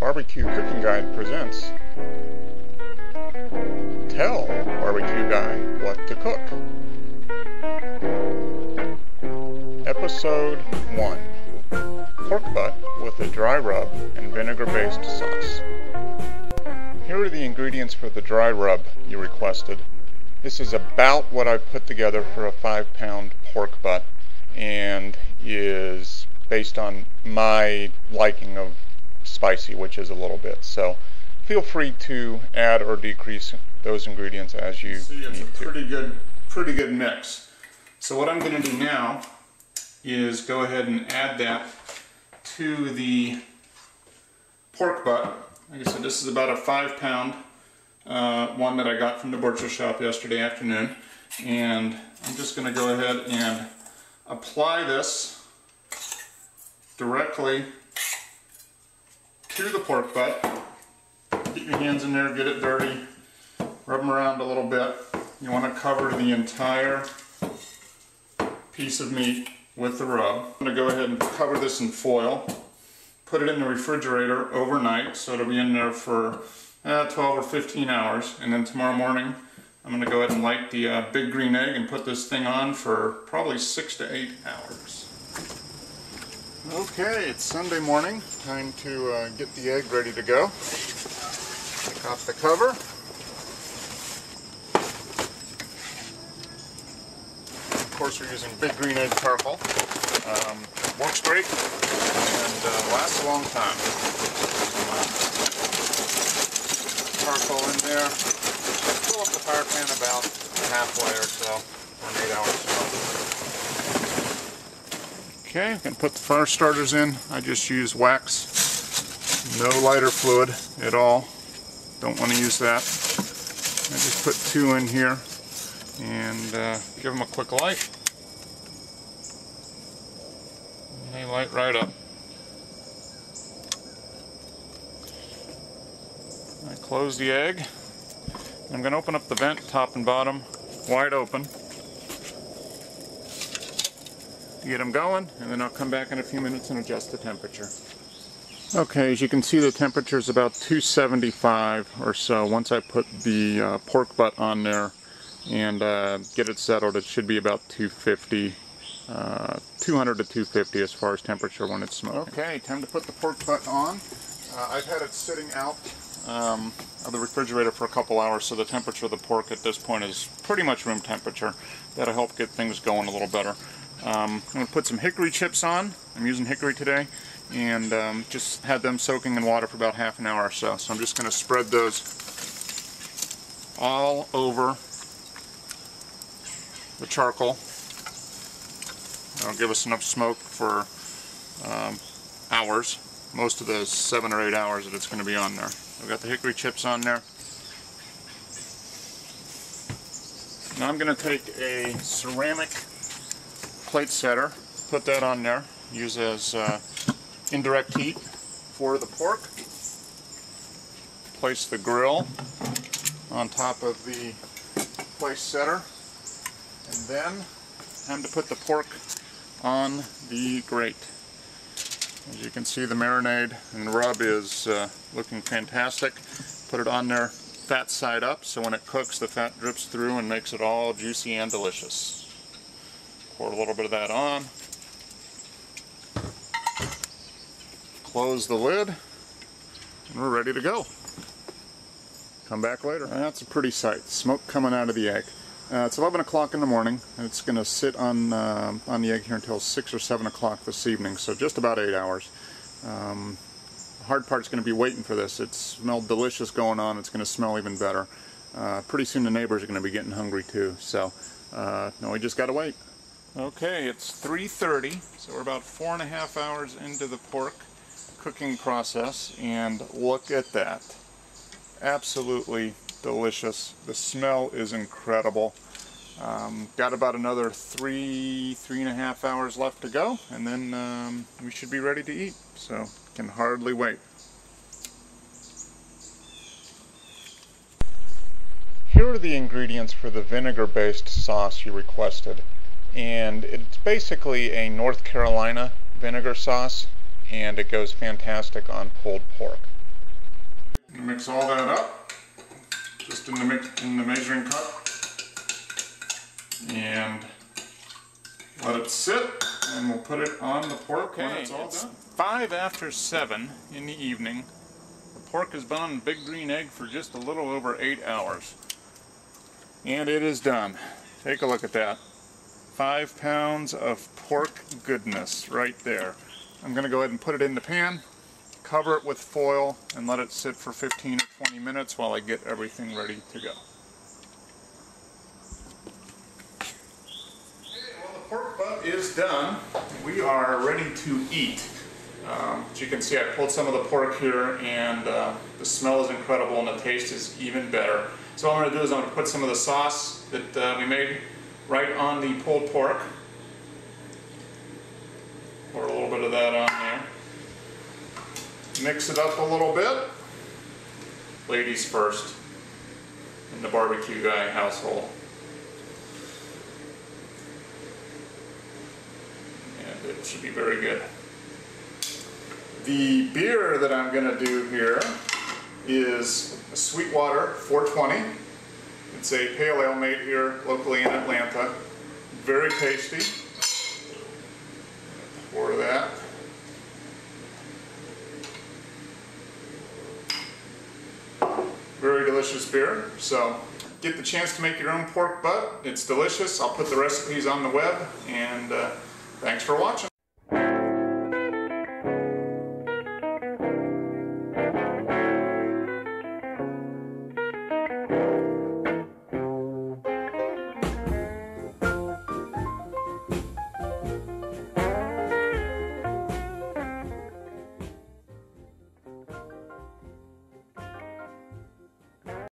BBQ Cooking Guide presents Tell BBQ Guy What to Cook. Episode 1. Pork butt with a dry rub and vinegar-based sauce. Here are the ingredients for the dry rub you requested. This is about what I've put together for a 5-pound pork butt and is based on my liking of spicy, which is a little bit. So feel free to add or decrease those ingredients as you need to. Pretty good mix. So what I'm going to do now is go ahead and add that to the pork butt. Like I said, this is about a 5-pound one that I got from the butcher shop yesterday afternoon, and I'm just going to go ahead and apply this directly to the pork butt. Get your hands in there, get it dirty, rub them around a little bit. You want to cover the entire piece of meat with the rub. I'm going to go ahead and cover this in foil, put it in the refrigerator overnight, so it'll be in there for 12 or 15 hours, and then tomorrow morning I'm going to go ahead and light the big green egg and put this thing on for probably 6 to 8 hours. Okay, it's Sunday morning. Time to get the egg ready to go. Take off the cover. Of course, we're using big green egg charcoal. Works great and lasts a long time. Charcoal in there. Fill up the fire pan about halfway or so for an 8-hour smoke. Okay, I'm going to put the fire starters in. I just use wax, no lighter fluid at all. Don't want to use that. I just put 2 in here and give them a quick light. And they light right up. I close the egg. I'm going to open up the vent, top and bottom, wide open. Get them going, and then I'll come back in a few minutes and adjust the temperature. Okay, as you can see, the temperature is about 275 or so. Once I put the pork butt on there and get it settled, it should be about 250, 200 to 250 as far as temperature when it's smoking. Okay, time to put the pork butt on. I've had it sitting out of the refrigerator for a couple hours, so the temperature of the pork at this point is pretty much room temperature. That'll help get things going a little better. I'm going to put some hickory chips on. I'm using hickory today, and just had them soaking in water for about half an hour or so. So I'm just going to spread those all over the charcoal. That'll give us enough smoke for hours, most of the 7 or 8 hours that it's going to be on there. I've got the hickory chips on there. Now I'm going to take a ceramic plate setter, put that on there, use as indirect heat for the pork. Place the grill on top of the place setter, and then time to put the pork on the grate. As you can see, the marinade and rub is looking fantastic. Put it on there fat side up, so when it cooks the fat drips through and makes it all juicy and delicious. Pour a little bit of that on. Close the lid, and we're ready to go. Come back later. That's a pretty sight. Smoke coming out of the egg. It's 11 o'clock in the morning, and it's going to sit on the egg here until 6 or 7 o'clock this evening, so just about 8 hours. The hard part's going to be waiting for this. It smelled delicious going on. It's going to smell even better. Pretty soon the neighbors are going to be getting hungry too, so no, we just got to wait. Okay, it's 3:30, so we're about 4.5 hours into the pork cooking process, and look at that. Absolutely delicious. The smell is incredible. Got about another 3.5 hours left to go, and then we should be ready to eat, so can hardly wait. Here are the ingredients for the vinegar-based sauce you requested. And it's basically a North Carolina vinegar sauce, and it goes fantastic on pulled pork. Mix all that up, just in the measuring cup, and let it sit, and we'll put it on the pork when it's all done. 5 after 7 in the evening. The pork has been on Big Green Egg for just a little over 8 hours. And it is done. Take a look at that. 5 pounds of pork goodness right there. I'm going to go ahead and put it in the pan, cover it with foil, and let it sit for 15 or 20 minutes while I get everything ready to go. The pork butt is done. We are ready to eat. As you can see, I pulled some of the pork here, and the smell is incredible and the taste is even better. So what I'm going to do is I'm going to put some of the sauce that we made right on the pulled pork. Pour a little bit of that on there. Mix it up a little bit. Ladies first in the BBQ Guy household. And it should be very good. The beer that I'm going to do here is a Sweetwater 420. It's a pale ale made here locally in Atlanta. Very tasty. Pour that. Very delicious beer. So get the chance to make your own pork butt. It's delicious. I'll put the recipes on the web, and thanks for watching.